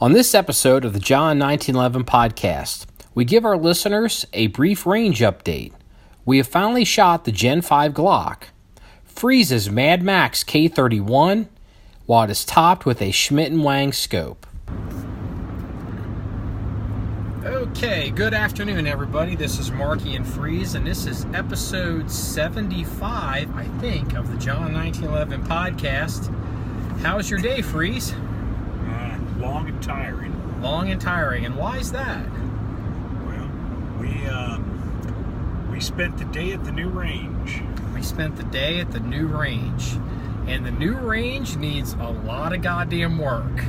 On this episode of the John 1911 podcast, we give our listeners a brief range update. We have finally shot the Gen5 Glock. Freeze's Mad Max K31, while it is topped with a Schmidt and Wang scope. Okay, good afternoon, everybody. This is Marky and Freeze, and this is episode 75, I think, of the John 1911 podcast. How's your day, Freeze? Long and tiring. Long and tiring, and why is that? Well, we spent the day at the new range. We spent the day at the new range, and the new range needs a lot of goddamn work.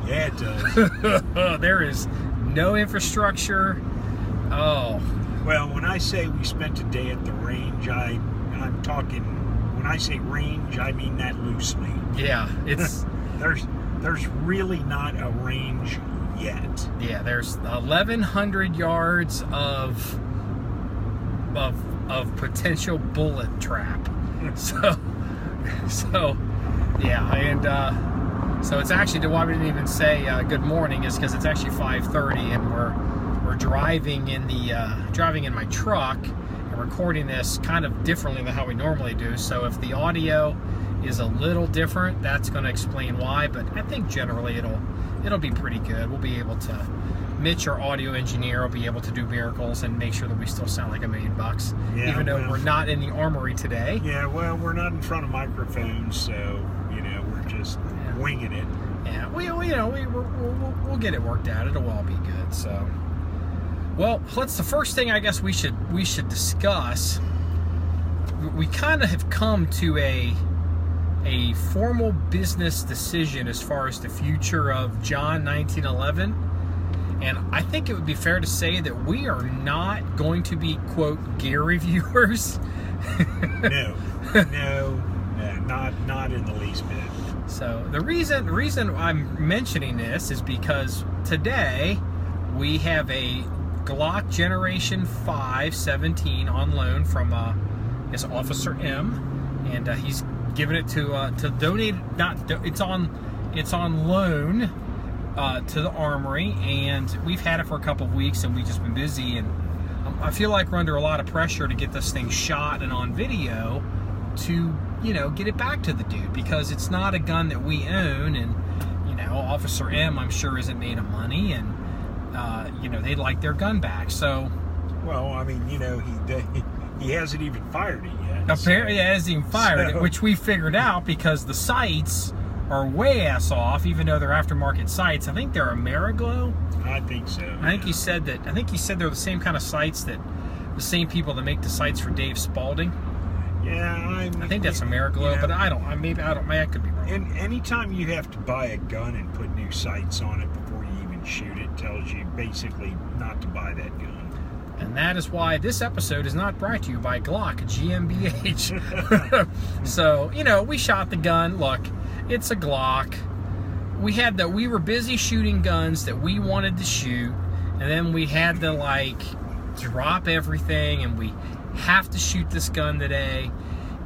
Yeah, it does. There is no infrastructure. Oh. Well, when I say we spent a day at the range, I'm talking, when I say range, I mean that loosely. Yeah, it's... There's really not a range yet. Yeah, there's 1,100 yards of potential bullet trap. So yeah, and so it's actually, why we didn't even say good morning is because it's actually 5:30, and we're driving in my truck and recording this kind of differently than how we normally do. So if the audio is a little different, that's going to explain why, but I think generally it'll be pretty good. We'll be able to, Mitch, our audio engineer, will be able to do miracles and make sure that we still sound like $1 million, yeah, even though we're not in the armory today. Yeah, well, we're not in front of microphones, so we're just winging it. Yeah, we'll get it worked out. It'll all be good. So, well, the first thing I guess we should discuss. We kind of have come to a formal business decision as far as the future of John 1911, and I think it would be fair to say that we are not going to be, quote, gear reviewers. No, not in the least bit. So the reason I'm mentioning this is because today we have a Glock Generation 5 17 on loan from his Officer M, and he's given it to donate. It's on loan to the armory, and we've had it for a couple of weeks, and we've just been busy, and I feel like we're under a lot of pressure to get this thing shot and on video to get it back to the dude, because it's not a gun that we own, and Officer M, I'm sure, isn't made of money, and they'd like their gun back. So, well, I mean, he hasn't even fired it yet. Apparently, he hasn't even fired it, which we figured out because the sights are way ass off, even though they're aftermarket sights. I think they're Ameriglow. I think so. I think he said they're the same kind of sights that the same people that make the sights for Dave Spalding. Yeah, I think that's Ameriglow, but I could be wrong. And anytime you have to buy a gun and put new sights on it before you even shoot it, tells you basically not to buy that gun. And that is why this episode is not brought to you by Glock GmbH. So, we shot the gun. Look, it's a Glock. We were busy shooting guns that we wanted to shoot, and then we had to drop everything, and we have to shoot this gun today.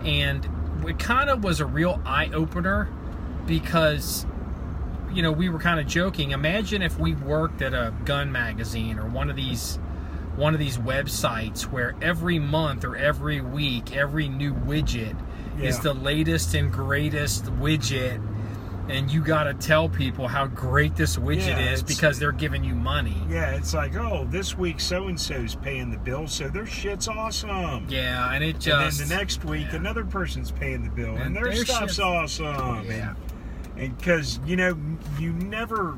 And it kind of was a real eye-opener because we were kind of joking. Imagine if we worked at a gun magazine or one of these websites where every month or every week, every new widget is the latest and greatest widget, and you got to tell people how great this widget is because they're giving you money. Yeah, it's like, oh, this week so-and-so's paying the bill, so their shit's awesome. Yeah, and then the next week, another person's paying the bill, and their stuff's awesome. Yeah. And because, you never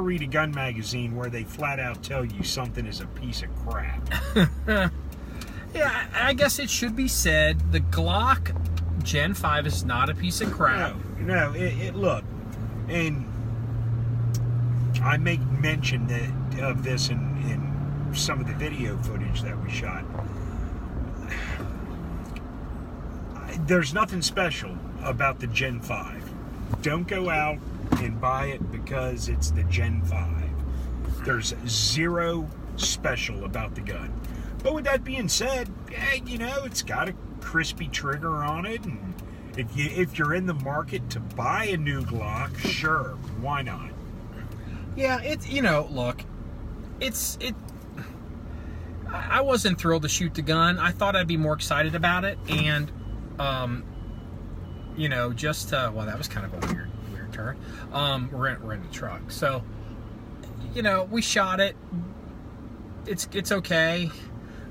read a gun magazine where they flat out tell you something is a piece of crap. Yeah, I guess it should be said, the Glock Gen 5 is not a piece of crap. No, look, and I make mention of this in some of the video footage that we shot. There's nothing special about the Gen 5. Don't go out and buy it because it's the Gen 5. There's zero special about the gun. But with that being said, it's got a crispy trigger on it, and if you're in the market to buy a new Glock, sure, why not? Yeah, it's, you know, look, I wasn't thrilled to shoot the gun. I thought I'd be more excited about it, and, you know, just, well, that was kind of a weird turn. We're in the truck, so, you know, we shot it. It's okay.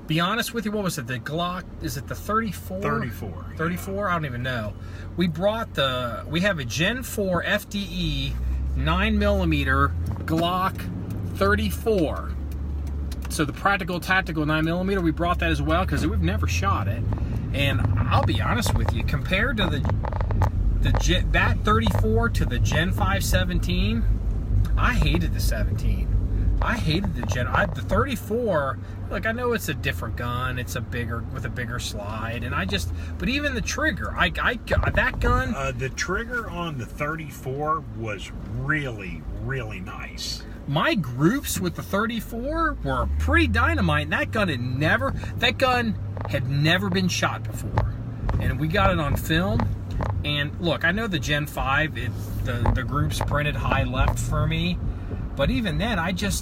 Be honest with you, what was it? The Glock, is it the 34? 34. 34? Yeah. I don't even know. We have a Gen 4 FDE 9mm Glock 34. So the practical tactical 9mm, we brought that as well because we've never shot it. And I'll be honest with you, compared to that 34 to the Gen 5 17, I hated the 17. I hated the 34. Like, I know it's a different gun, it's with a bigger slide, and but even the trigger, that gun. The trigger on the 34 was really, really nice. My groups with the 34 were pretty dynamite, and that gun had never been shot before, and we got it on film. And look, I know the Gen 5, the groups printed high left for me. But even then, I didn't.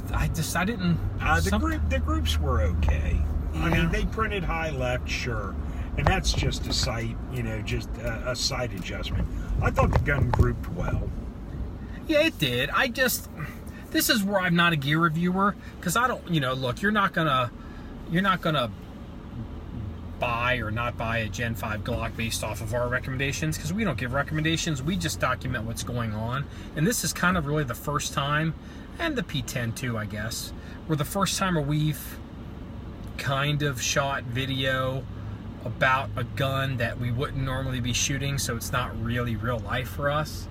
The groups were okay. Yeah. I mean, they printed high left, sure, and that's just a sight, you know, just a sight adjustment. I thought the gun grouped well. Yeah, it did. This is where I'm not a gear reviewer, because I don't. You know, look, you're not gonna buy or not buy a Gen 5 Glock based off of our recommendations, because we don't give recommendations. We just document what's going on, and this is kind of really the first time. And the P10 too, I guess, were the first time where we've kind of shot video about a gun that we wouldn't normally be shooting, so it's not really real life for us.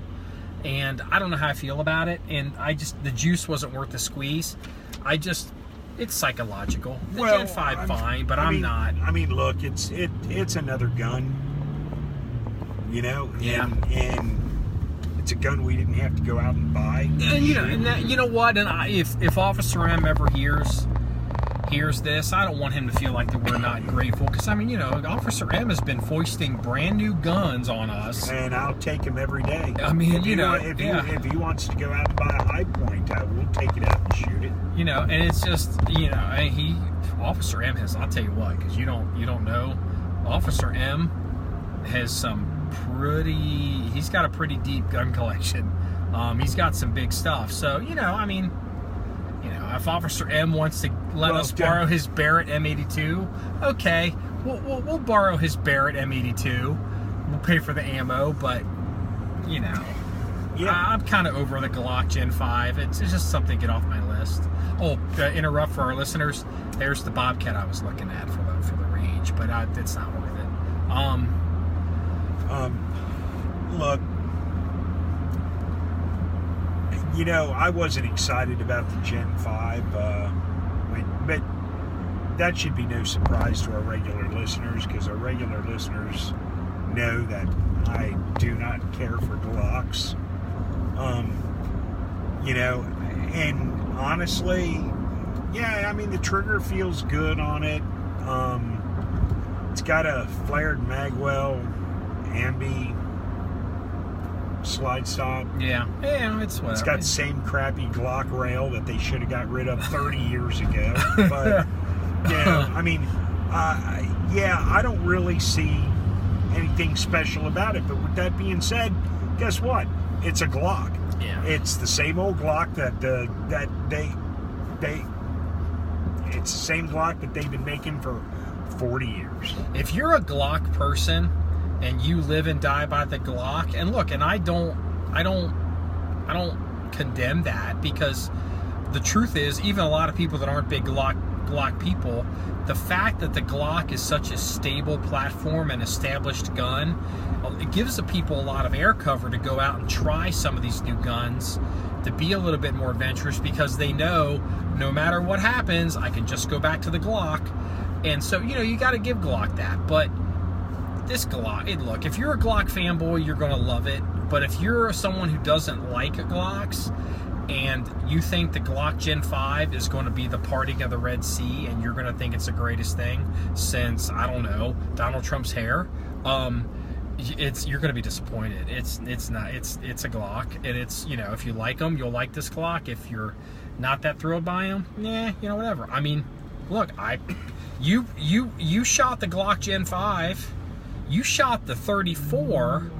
And I don't know how I feel about it, and the juice wasn't worth the squeeze. It's psychological. The Gen 5 fine, but I'm not. I mean, look, it's another gun, you know? Yeah. And it's a gun we didn't have to go out and buy. And you know what? And if Officer M ever hears this, I don't want him to feel like that we're not grateful. Because I mean, you know, Officer M has been foisting brand new guns on us, and I'll take him every day. I mean, if he wants to go out and buy a high point, I will take it out and shoot it. You know, and it's just, you know, Officer M has. I'll tell you what, because you don't know, Officer M has some he's got a pretty deep gun collection. He's got some big stuff. So, you know, I mean, you know, if Officer M wants to let us borrow his Barrett M82, okay, we'll borrow his Barrett M82. We'll pay for the ammo, but, you know, I'm kind of over the Glock Gen 5. It's just something to get off my list. Oh, to interrupt for our listeners, there's the Bobcat I was looking at for the range, but it's not worth it. Look, you know, I wasn't excited about the Gen 5, but that should be no surprise to our regular listeners, because our regular listeners know that I do not care for Glocks. You know, and honestly, yeah, I mean, the trigger feels good on it. It's got a flared magwell ambi slide stop. Yeah, it's whatever. It's got the same crappy Glock rail that they should have got rid of 30 years ago. But, you know, I mean, I don't really see anything special about it. But with that being said, guess what? It's a Glock. Yeah. It's the same old Glock it's the same Glock that they've been making for 40 years. If you're a Glock person and you live and die by the Glock, and look, and I don't condemn that, because the truth is, even a lot of people that aren't big Glock people, the fact that the Glock is such a stable platform and established gun, it gives the people a lot of air cover to go out and try some of these new guns, to be a little bit more adventurous, because they know no matter what happens, I can just go back to the Glock. And so, you know, you got to give Glock that. But this Glock, look, if you're a Glock fanboy, you're going to love it. But if you're someone who doesn't like Glocks, and you think the Glock Gen 5 is going to be the parting of the Red Sea, and you're going to think it's the greatest thing since, I don't know, Donald Trump's hair, you're going to be disappointed. It's not. It's a Glock, and it's, you know, if you like them, you'll like this Glock. If you're not that thrilled by them, you know, whatever. I mean, look, you shot the Glock Gen 5, you shot the 34,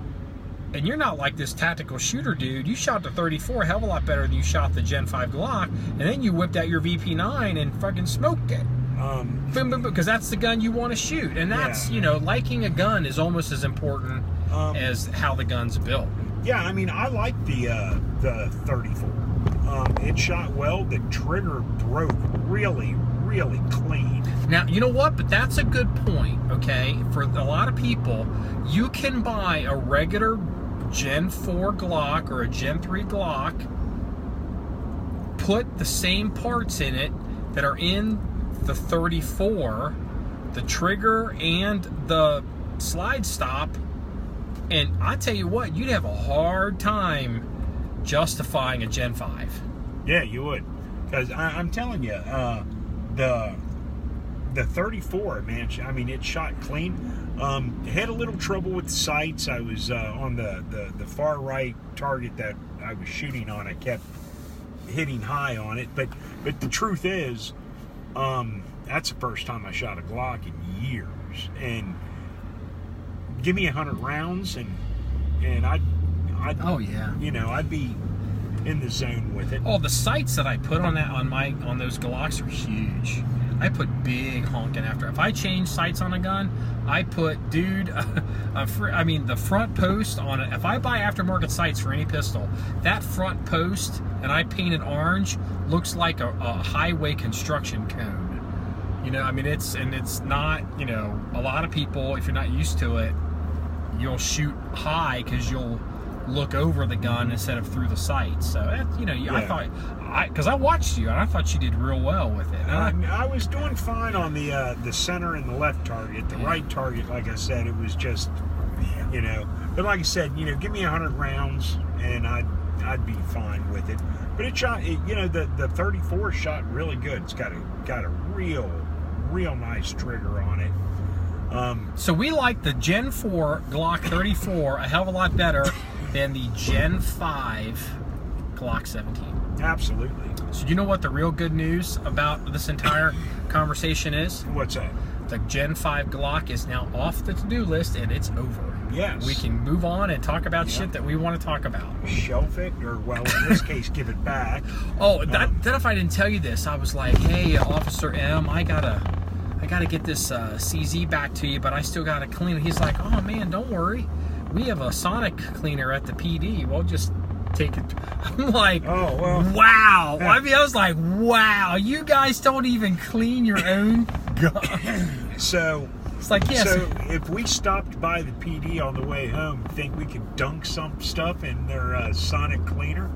and you're not like this tactical shooter dude. You shot the 34 a hell of a lot better than you shot the Gen 5 Glock, and then you whipped out your VP9 and fucking smoked it. Boom, boom, boom, because that's the gun you want to shoot, and that's, you know, liking a gun is almost as important as how the gun's built. Yeah, I mean, I like the 34. It shot well. The trigger broke really, really clean. Now, you know what? But that's a good point, okay? For a lot of people, you can buy a regular Gen 4 Glock or a Gen 3 Glock, put the same parts in it that are in the 34, the trigger and the slide stop, and I tell you what, you'd have a hard time justifying a Gen 5. Yeah, you would, because I'm telling you, the 34, man, I mean, it shot clean. Had a little trouble with the sights. I was on the far right target that I was shooting on. I kept hitting high on it, but the truth is, that's the first time I shot a Glock in years. And give me 100 rounds, and I'd oh yeah, you know, I'd be in the zone with it. Oh, the sights that I put on that on those Glocks are huge. I put big honking after. If I change sights on a gun, I put, dude, I mean, the front post on it. If I buy aftermarket sights for any pistol, that front post, and I paint it orange, looks like a highway construction cone. You know, I mean, it's not, you know, a lot of people, if you're not used to it, you'll shoot high because you'll look over the gun instead of through the sights. So, that, you know, yeah. I thought, because I watched you, and I thought you did real well with it. I was doing fine on the center and the left target. The right target, like I said, it was just, you know. But like I said, you know, give me 100 rounds, and I'd be fine with it. But it shot, you know, the 34 shot really good. It's got a real nice trigger on it. So we like the Gen 4 Glock 34 a hell of a lot better than the Gen 5 Glock 17. Absolutely. So you know what the real good news about this entire conversation is? What's that? The Gen 5 Glock is now off the to-do list, and it's over. Yes. We can move on and talk about shit that we want to talk about. Shelf it, or, well, in this case, give it back. Oh, then if I didn't tell you this, I was like, hey, Officer M, I gotta get this CZ back to you, but I still gotta clean it. He's like, oh man, don't worry, we have a sonic cleaner at the PD. We'll just take it. I'm like, oh well, wow. I mean, I was like, wow, you guys don't even clean your own gun. So it's like, yes. So if we stopped by the PD on the way home, think we could dunk some stuff in their sonic cleaner?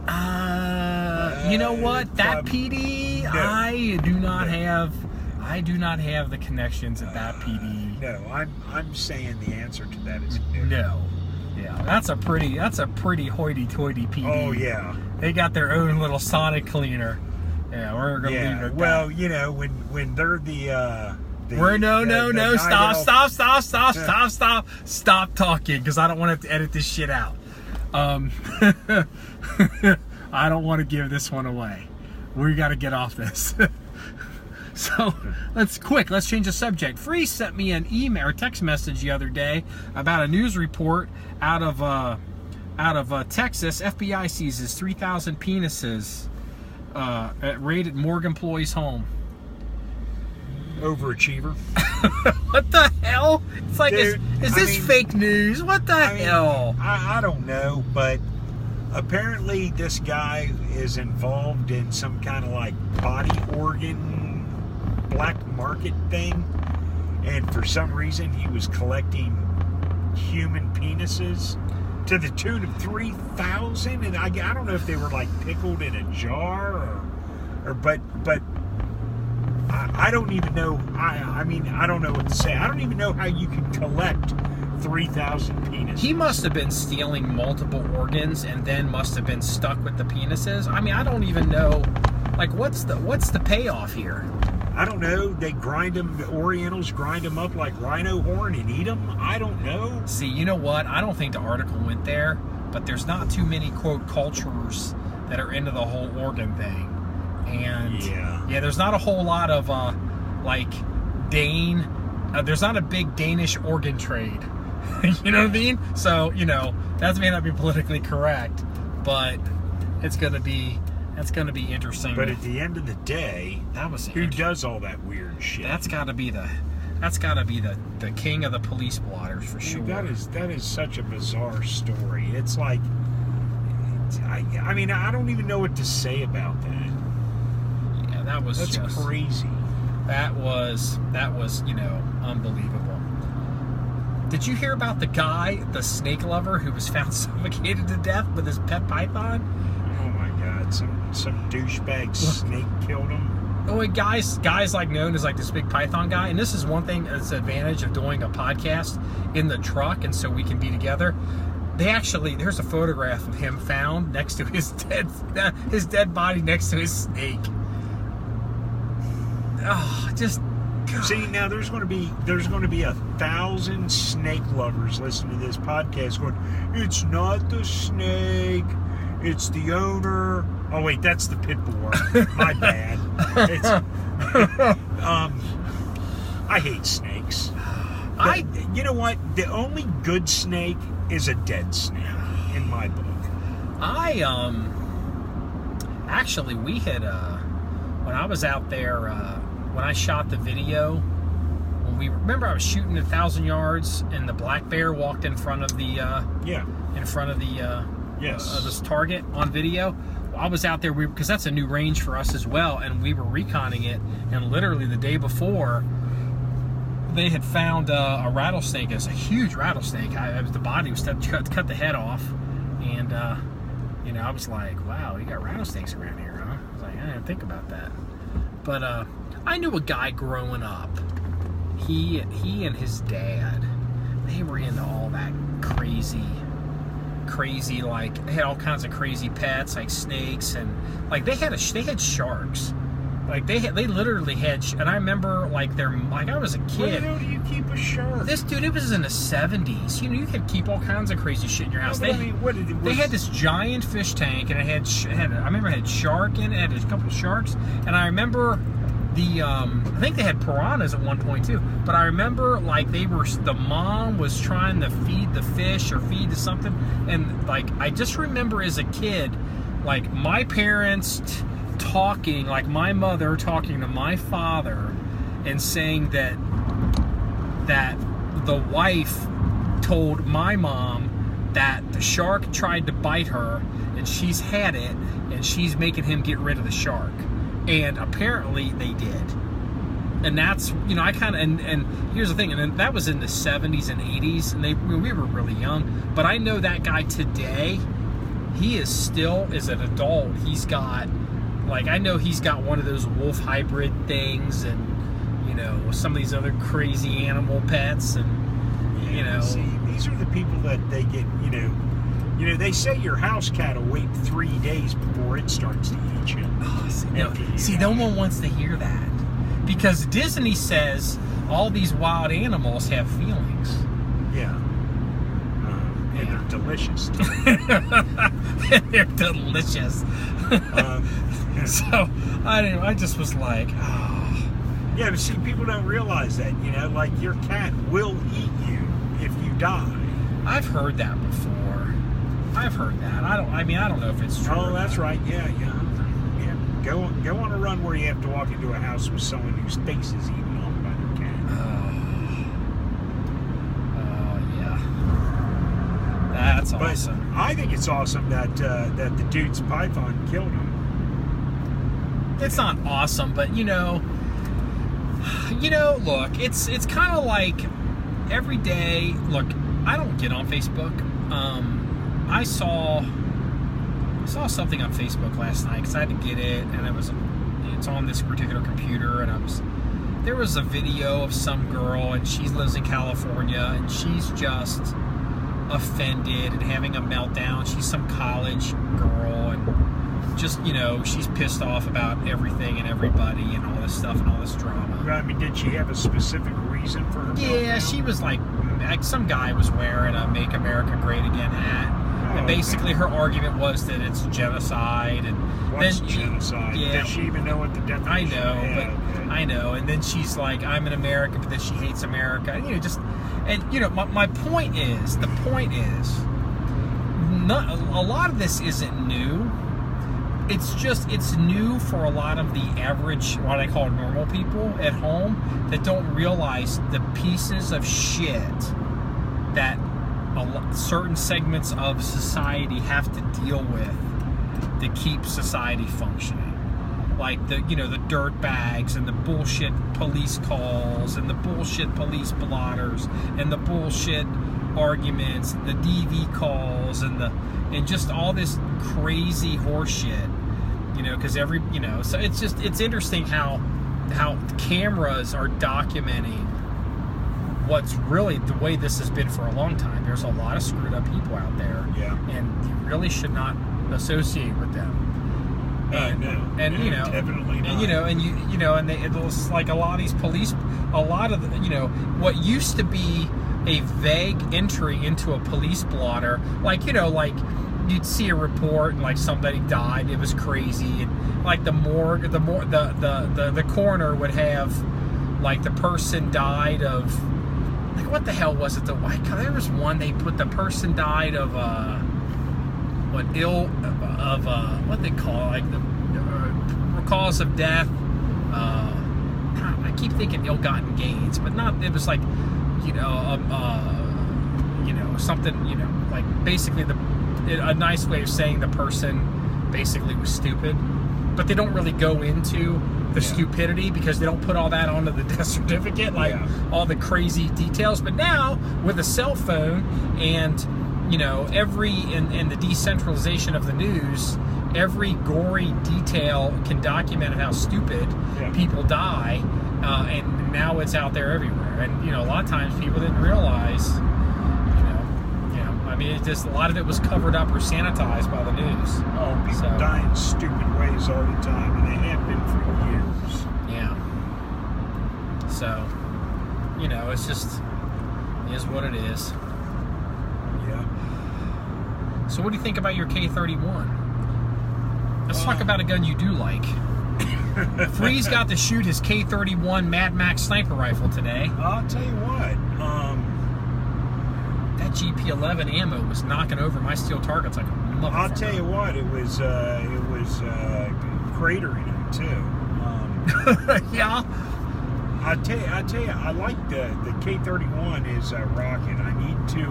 You know what? That PD, no. I do not have the connections at that PD. No, I'm saying the answer to that is no. No. Yeah, that's a pretty hoity-toity PD. Oh yeah. They got their own little sonic cleaner. Yeah, we're gonna leave it at well, that. You know, when they're Stop talking, because I don't want to edit this shit out. I don't want to give this one away. We got to get off this. So let's change the subject. Free sent me an email or text message the other day about a news report out of Texas. FBI seizes 3,000 penises at raid at Morgue employee's home. Overachiever. What the hell? It's like, dude, is this fake news? What the hell? I don't know, but apparently this guy is involved in some kind of like body organ black market thing, and for some reason he was collecting human penises to the tune of 3,000, and I don't know if they were like pickled in a jar but I don't even know. I mean, I don't know what to say. I don't even know how you can collect 3,000 penises. He must have been stealing multiple organs and then must have been stuck with the penises. I mean, I don't even know. Like, what's the payoff here? I don't know. They grind them. The Orientals grind them up like rhino horn and eat them. I don't know. See, you know what? I don't think the article went there, but there's not too many, quote, cultures that are into the whole organ thing. And yeah, there's not a whole lot of like Dane. There's not a big Danish organ trade. You know what I mean? So, you know, that may not be politically correct, but that's gonna be interesting. But at the end of the day, who does all that weird shit? That's gotta be the king of the police blotters for sure. That is such a bizarre story. It's like, I mean, I don't even know what to say about that. Yeah, that's just crazy. That was, you know, unbelievable. Did you hear about the guy, the snake lover, who was found suffocated to death with his pet python? Oh my God! Some douchebag snake killed him. Oh, and guys like known as like this big python guy. And this is one thing that's the advantage of doing a podcast in the truck, and so we can be together. There's a photograph of him found next to his dead body next to his snake. Oh, just. God. See, now there's going to be 1,000 snake lovers listening to this podcast going, it's not the snake, it's the owner. Oh wait, that's the pit bull. My bad. I hate snakes. You know what? The only good snake is a dead snake in my book. Actually, we had when I was out there. When I shot the video, I was shooting 1,000 yards, and the black bear walked in front of the this target on video. I was out there because that's a new range for us as well, and we were reconning it. And literally the day before, they had found a rattlesnake. It was a huge rattlesnake. The body was cut the head off, and you know, I was like, wow, you got rattlesnakes around here, huh? I was like, I didn't think about that, but I knew a guy growing up. He and his dad, they were into all that crazy, like, they had all kinds of crazy pets, like snakes, and like they had sharks. Like they literally had, and I remember like I was a kid. Where the hell do you keep a shark? This dude, it was in the 70s. You know, you could keep all kinds of crazy shit in your house. No, they had this giant fish tank, and I remember it had shark in it. It had a couple of sharks, and I remember I think they had piranhas at one point too. But I remember like the mom was trying to feed the fish or feed to something, and like I just remember as a kid, like my parents talking, like my mother talking to my father and saying that the wife told my mom that the shark tried to bite her and she's had it and she's making him get rid of the shark. And apparently they did. And that's, you know, I kind of, and here's the thing, and then that was in the 70s and 80s, and we were really young, but I know that guy today, he is still, as an adult, he's got, like, I know he's got one of those wolf hybrid things, and, you know, some of these other crazy animal pets, and, you know. See, these are the people that they get, you know, they say your house cat will wait 3 days before it starts to eat you. Oh, no one wants to hear that. Because Disney says all these wild animals have feelings. Yeah. And they're delicious. They're delicious. So, I just was like, oh. Yeah, but see, people don't realize that, you know, like your cat will eat you if you die. I've heard that before. I've heard that. I don't know if it's true. Oh, that's right. Yeah. Go on a run where you have to walk into a house with someone whose face is eaten off by their cat. Oh, yeah. That's awesome. But I think it's awesome that the dude's python killed him. It's not awesome, but you know, look, it's kind of like every day. Look, I don't get on Facebook. I saw something on Facebook last night because I had to get it, and it's on this particular computer, and there was a video of some girl, and she lives in California, and she's just offended and having a meltdown. She's some college girl, and just, she's pissed off about everything and everybody and all this stuff and all this drama. I mean, did she have a specific reason for her Yeah, she was like some guy was wearing a Make America Great Again hat. And basically her argument was that it's genocide. And what's genocide? Yeah, does she even know what the definition I know, is? but okay. I know. And then she's like, I'm an American, but then she hates America. And, my point is, a lot of this isn't new. It's new for a lot of the average, what I call normal people at home that don't realize the pieces of shit that certain segments of society have to deal with to keep society functioning. Like the dirt bags and the bullshit police calls and the bullshit police blotters and the bullshit arguments, and the DV calls and just all this crazy horse shit. Because so it's interesting how cameras are documenting what's really the way this has been for a long time. There's a lot of screwed up people out there, and you really should not associate with them. And definitely not. And it's like a lot of these police, what used to be a vague entry into a police blotter, like you'd see a report and like somebody died, it was crazy, and like the coroner would have like the person died of, like, what the hell was it? There was one, they put the person died of what they call it, like the cause of death. I keep thinking ill-gotten gains, but not. It was like something, like basically a nice way of saying the person basically was stupid, but they don't really go into the stupidity because they don't put all that onto the death certificate, like all the crazy details. But now with a cell phone and and the decentralization of the news, every gory detail can document how stupid people die, and now it's out there everywhere. And a lot of times people didn't realize. I mean, it just, a lot of it was covered up or sanitized by the news. Oh, people die in stupid ways all the time, and they have been for years. Yeah. So, it's just, it is what it is. Yeah. So what do you think about your K31? Let's talk about a gun you do like. Freeze got to shoot his K31 Mad Max sniper rifle today. I'll tell you what, that GP11 ammo was knocking over my steel targets like a motherfucker. I'll tell you what, it was cratering him too. Yeah. I tell you, I like the K31 is rocking. I need to.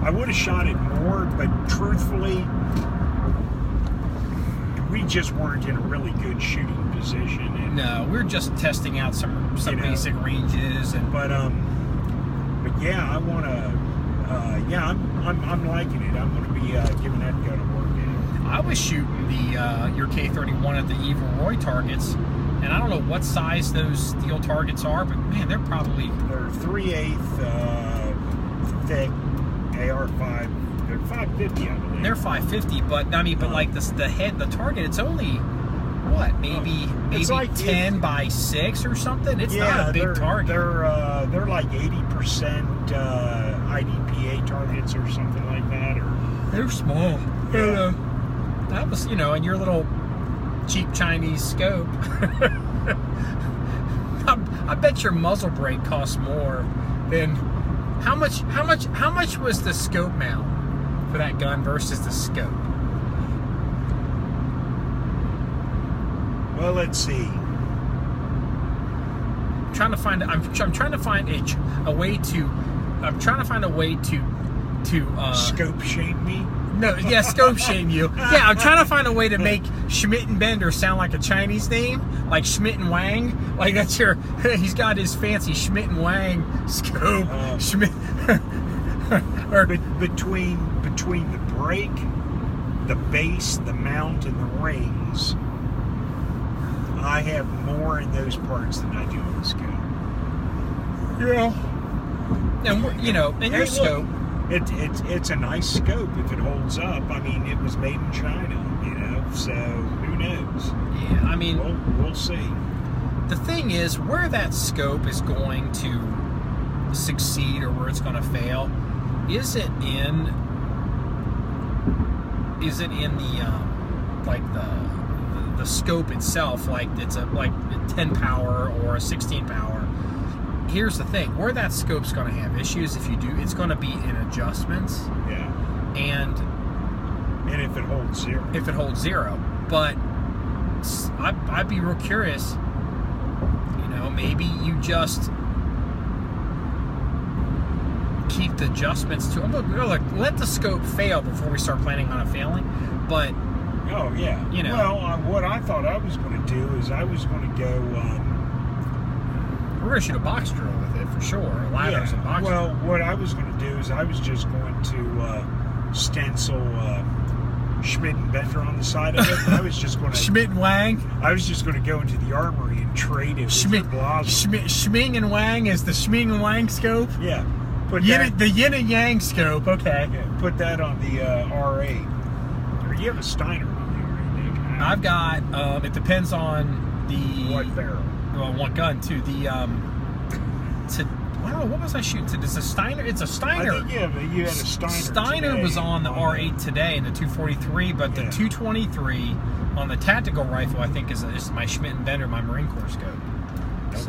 I would have shot it more, but truthfully, we just weren't in a really good shooting position. And, no, we're just testing out some basic ranges and. But yeah, I want to. I'm liking it. I'm going to be giving that gun a work in. I was shooting your K31 at the Evil Roy targets, and I don't know what size those steel targets are, but man, they're 3/8 thick AR5. They're 550, I believe. They're 550, but I mean, like the target, it's only. What, maybe like 10 by 6 or something? It's not a big target. They're like 80% IDPA targets or something like that. Or they're small. Yeah. That was, in your little cheap Chinese scope. I bet your muzzle brake costs more than how much was the scope mount for that gun versus the scope? Well, let's see. I'm trying to find a way to scope shame me. No, yeah, scope shame you. Yeah, I'm trying to find a way to make Schmidt and Bender sound like a Chinese name, like Schmidt and Wang. Like that's he's got his fancy Schmidt and Wang scope. Schmidt. Or between the brake, the base, the mount, and the rings. I have more in those parts than I do in the scope. Yeah. And in your scope. It's a nice scope if it holds up. I mean, it was made in China, so who knows? Yeah, I mean, we'll see. The thing is, where that scope is going to succeed or where it's going to fail, is it in the scope itself, like it's a 10 power or a 16 power. Here's the thing, where that scope's going to have issues, if you do, it's going to be in adjustments. Yeah. And if it holds zero. But I'd be real curious, maybe you just keep the adjustments to, let the scope fail before we start planning on it failing. But oh yeah, well, what I thought I was going to do is I was going to go. We're going to shoot a box drill with it for sure. Ladders and box. Well, what I was going to do is I was just going to stencil Schmidt and Bender on the side of it. I was just going to Schmidt and Wang. I was just going to go into the armory and trade it with Blaser. Schmidt and Wang is the Schmidt and Wang scope. Yeah. The yin and yang scope. Okay. Yeah, put that on the R8. Or you have a Steiner on the R8. I've got. It depends on the what barrel. Well, one gun too. What was I shooting to? It's a Steiner. It's a Steiner. I think, but you had a Steiner. Steiner today. was on the R8 today in the 243, but the 223 on the tactical rifle, I think, is my Schmidt and Bender, my Marine Corps scope. Okay.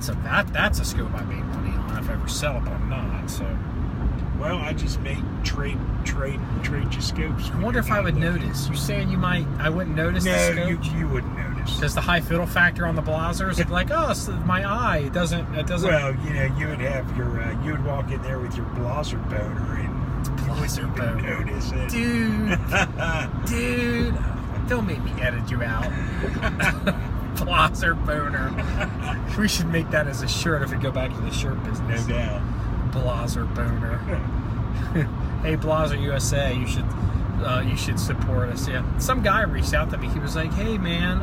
So that's a scope I make money on if I ever sell it, but I'm not. So. Well, I just make trade your scopes. I wonder if I would notice. You're saying I wouldn't notice the scope? No, you wouldn't notice. Does the high fiddle factor on the Blazers? It's like, oh, it's my eye. It doesn't. Well, you would have you would walk in there with your Blaser Boner and Blaser Boner. Notice it. Dude, don't make me edit you out. Blaser Boner. We should make that as a shirt if we go back to the shirt business. No doubt. Blaser Boner. Hey, Blaser USA, you should support us. Yeah. Some guy reached out to me. He was like, "Hey, man,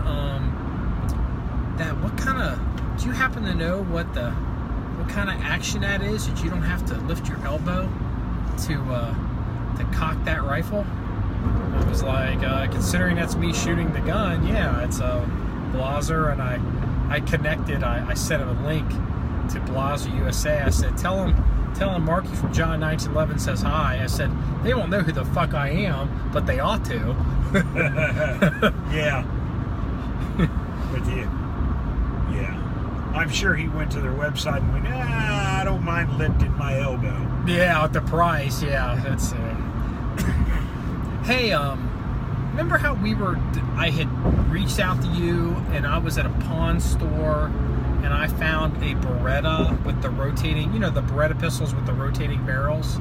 do you happen to know what kind of action that is? That you don't have to lift your elbow to cock that rifle?" I was like, considering that's me shooting the gun, yeah, it's a Blaser, and I connected. I sent him a link to Blaser USA. I said, tell him Marky from John 1911 says hi. I said, they won't know who the fuck I am, but they ought to. Yeah. With you. Yeah. I'm sure he went to their website and went, I don't mind lifting my elbow. Yeah, at the price, yeah. That's Hey, remember how I had reached out to you and I was at a pawn store and I found a Beretta with the rotating, the Beretta pistols with the rotating barrels?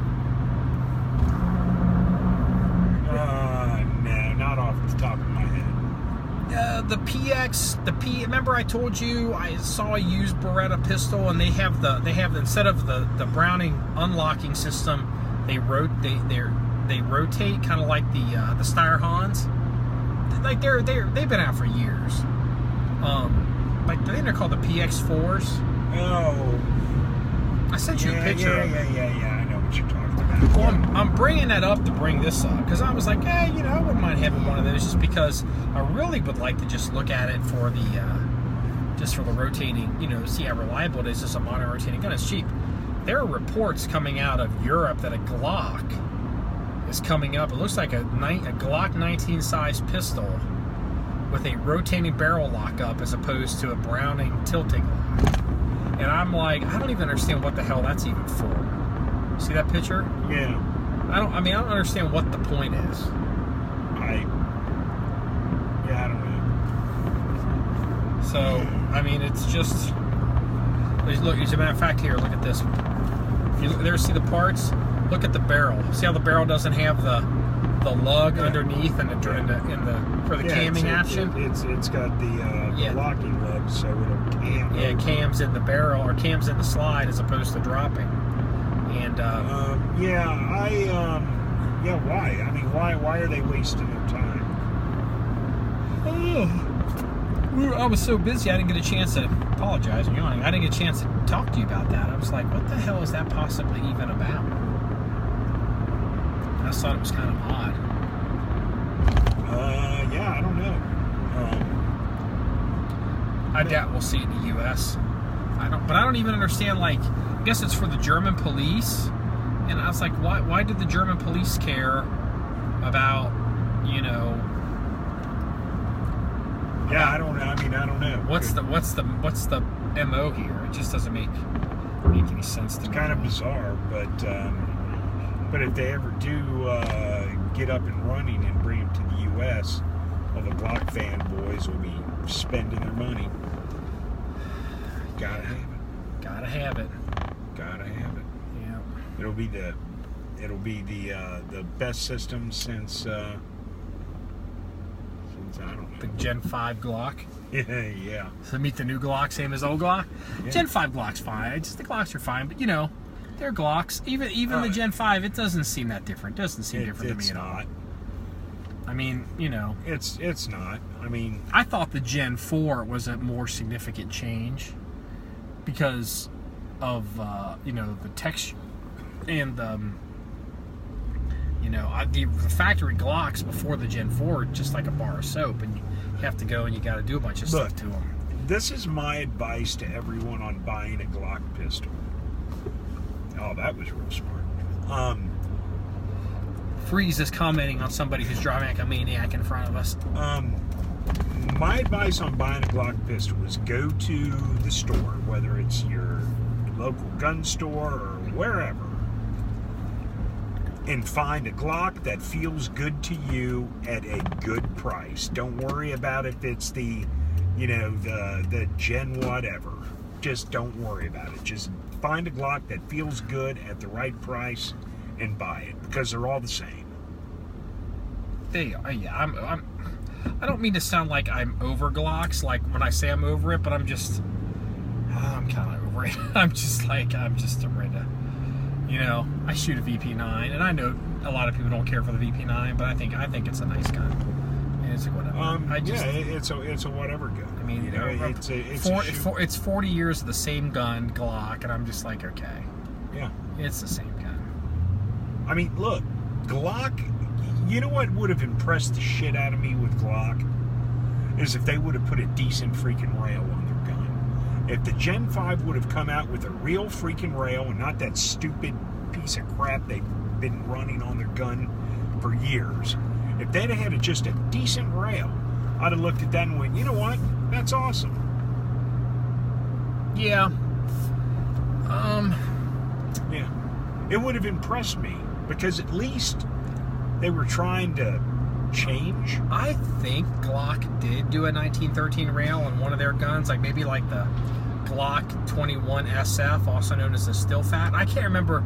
No, not off the top of my head. Remember I told you I saw a used Beretta pistol and they have instead of the Browning unlocking system, they rotate kind of like the Steyr Hans. Like they've been out for years. I think they're called the PX4s. Oh. I sent you a picture of it. Yeah. I know what you're talking about. Well, I'm bringing that up to bring this up because I was like, I wouldn't mind having one of those just because I really would like to just look at it for the rotating, see how reliable it is. Just a modern rotating gun. It's cheap. There are reports coming out of Europe that a Glock is coming up. It looks like a Glock 19 size pistol with a rotating barrel lockup as opposed to a Browning tilting lock. And I'm like, I don't even understand what the hell that's even for. See that picture? Yeah. I don't understand what the point is. I don't know. So, it's just, look, as a matter of fact here, look at this. If you there see the parts, look at the barrel. See how the barrel doesn't have the lug underneath and for the camming action? It's got the locking lug, so it'll cam. Yeah, it cams in the barrel or cams in the slide as opposed to dropping. And why? Why are they wasting their time? I was so busy I didn't get a chance to apologize. I'm yawning. I didn't get a chance to talk to you about that. I was like, what the hell is that possibly even about? just thought it was kind of odd. Yeah, I don't know. I doubt we'll see it in the U.S. But I don't even understand. Like, I guess it's for the German police, and I was like, why did the German police care about, you know? Yeah, I don't know. I mean, I don't know. What's the MO here? It just doesn't make any sense to me. It's kind of bizarre, but if they ever do get up and running and bring them to the U.S., all the Glock fanboys will be spending their money. Gotta have it. Gotta have it. Gotta have it. Yeah. It'll be the best system since I don't know. The Gen5 Glock. Yeah. So meet the new Glock, same as old Glock. Yeah. Gen5 Glock's fine. The Glocks are fine, but you know, they're Glocks. Even the Gen5, it doesn't seem that different. It doesn't seem different to me at all. I mean, you know, it's not. I mean, I thought the Gen4 was a more significant change because of you know, the texture and you know, the factory Glocks before the Gen4 are just like a bar of soap, and you have to go and you got to do a bunch of stuff to them. This is my advice to everyone on buying a Glock pistol. Oh, that was real smart. Freeze is commenting on somebody who's driving like a maniac in front of us. My advice on buying a Glock pistol is go to the store, whether it's your local gun store or wherever, and find a Glock that feels good to you at a good price. Don't worry about if it's the, you know, the Gen whatever. Just don't worry about it. Just find a Glock that feels good at the right price and buy it, because they're all the same. Yeah, I don't mean to sound like I'm over Glocks, like when I say I'm over it, but I'm kind of over it. I'm just ready to, you know, I shoot a VP9, and I know a lot of people don't care for the VP9, but I think it's a nice gun. And it's like whatever. It's a whatever gun. I mean, you know, it's 40 years of the same gun, Glock, and I'm just like, okay, yeah, it's the same gun. I mean, look, Glock. You know what would have impressed the shit out of me with Glock is if they would have put a decent freaking rail on their gun. If the Gen5 would have come out with a real freaking rail and not that stupid piece of crap they've been running on their gun for years, if they'd have had just a decent rail, I'd have looked at that and went, you know what? That's awesome. Yeah. Yeah. It would have impressed me because at least they were trying to change. I think Glock did do a 1913 rail on one of their guns, like maybe like the Glock 21 SF, also known as the Still Fat. I can't remember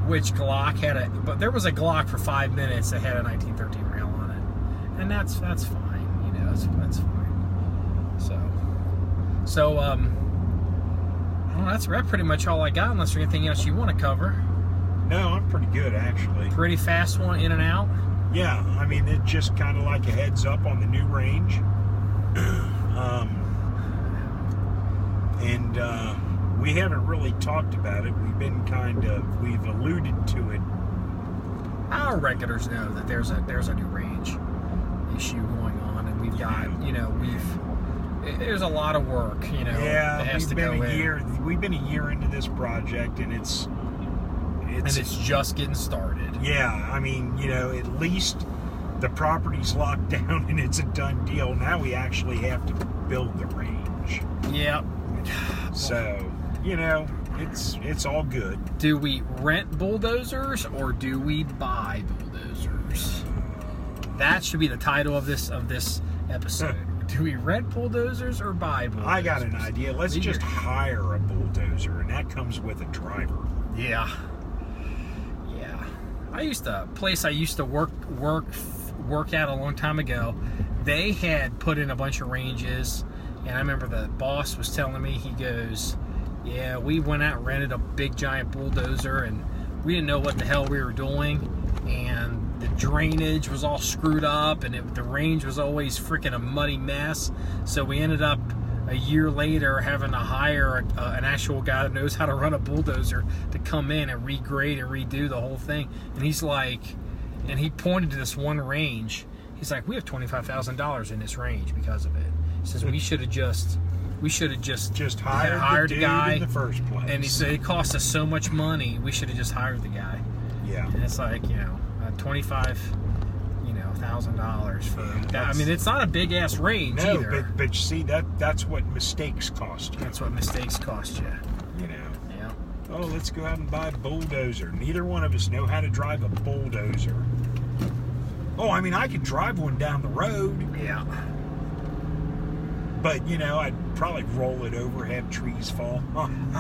which Glock had it, but there was a Glock for 5 minutes that had a 1913 rail on it, and that's fine, you know, that's fine. So I don't know, that's pretty much all I got, unless there's anything else you want to cover. No, I'm pretty good, actually. Pretty fast one, in and out? Yeah, I mean, it's just kind of like a heads up on the new range. We haven't really talked about it. We've alluded to it. Our regulars know that there's a new range issue going on, and we've got, you know, there's a lot of work, you know, that has to go in. We've been a year into this project, and it's just getting started. Yeah, I mean, you know, at least the property's locked down and it's a done deal. Now we actually have to build the range. Yeah. So, you know, it's all good. Do we rent bulldozers or do we buy bulldozers? That should be the title of this episode. Do we rent bulldozers or buy bulldozers? I got an idea. Let's just hire a bulldozer, and that comes with a driver. Yeah. Place I used to work at a long time ago, they had put in a bunch of ranges, and I remember the boss was telling me, he goes, yeah, we went out and rented a big giant bulldozer, and we didn't know what the hell we were doing, and the drainage was all screwed up, and the range was always freaking a muddy mess, so we ended up a year later having to hire an actual guy that knows how to run a bulldozer to come in and regrade and redo the whole thing. And he's like, and he pointed to this one range. He's like, we have $25,000 in this range because of it. He says we should have just hired the guy in the first place. And he said it cost us so much money, we should have just hired the guy. Yeah. And it's like, $25,000 for that. I mean, it's not a big ass range either. No, but you see, that's what mistakes cost you. That's what mistakes cost you. You know. Yeah. Oh, let's go out and buy a bulldozer. Neither one of us know how to drive a bulldozer. Oh, I mean, I could drive one down the road. Yeah. But, I'd probably roll it over, have trees fall.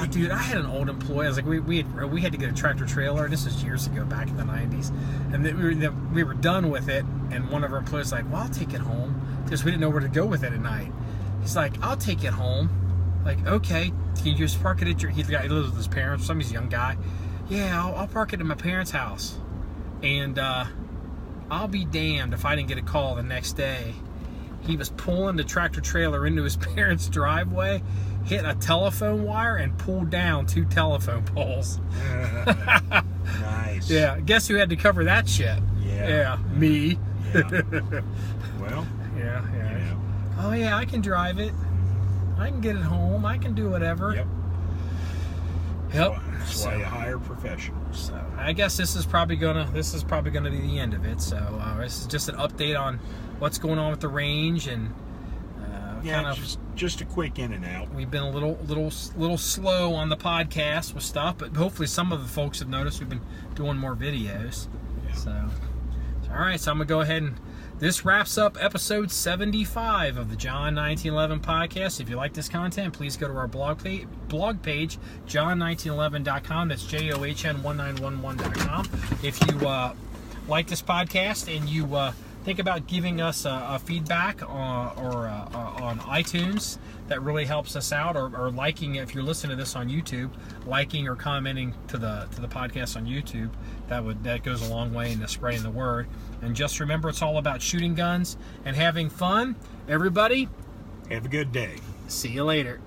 Dude, I had an old employee. I was like, we had to get a tractor trailer. This was years ago, back in the 90s. And we were done with it. And one of our employees was like, well, I'll take it home. Because we didn't know where to go with it at night. He's like, I'll take it home. Like, okay. Can you just park it at he lives with his parents. He's a young guy. Yeah, I'll park it at my parents' house. And I'll be damned if I didn't get a call the next day. He was pulling the tractor trailer into his parents' driveway, hit a telephone wire, and pulled down 2 telephone poles. Nice. Yeah. Guess who had to cover that shit? Yeah. Me. Yeah. Well. Yeah. Oh yeah, I can drive it. I can get it home. I can do whatever. Yep. That's why you hire professionals. So I guess this is probably gonna be the end of it. So this is just an update on what's going on with the range and just a quick in and out. We've been a little slow on the podcast with stuff, but hopefully some of the folks have noticed we've been doing more videos. Yeah. So all right, so I'm gonna go ahead and this wraps up episode 75 of the John 1911 podcast. If you like this content, please go to our blog page, john1911.com. That's JOHN1911.com. If you like this podcast and you think about giving us a feedback on iTunes, that really helps us out, or liking it if you're listening to this on YouTube, liking or commenting to the podcast on YouTube. That goes a long way into spreading the word. And just remember, it's all about shooting guns and having fun. Everybody, have a good day. See you later.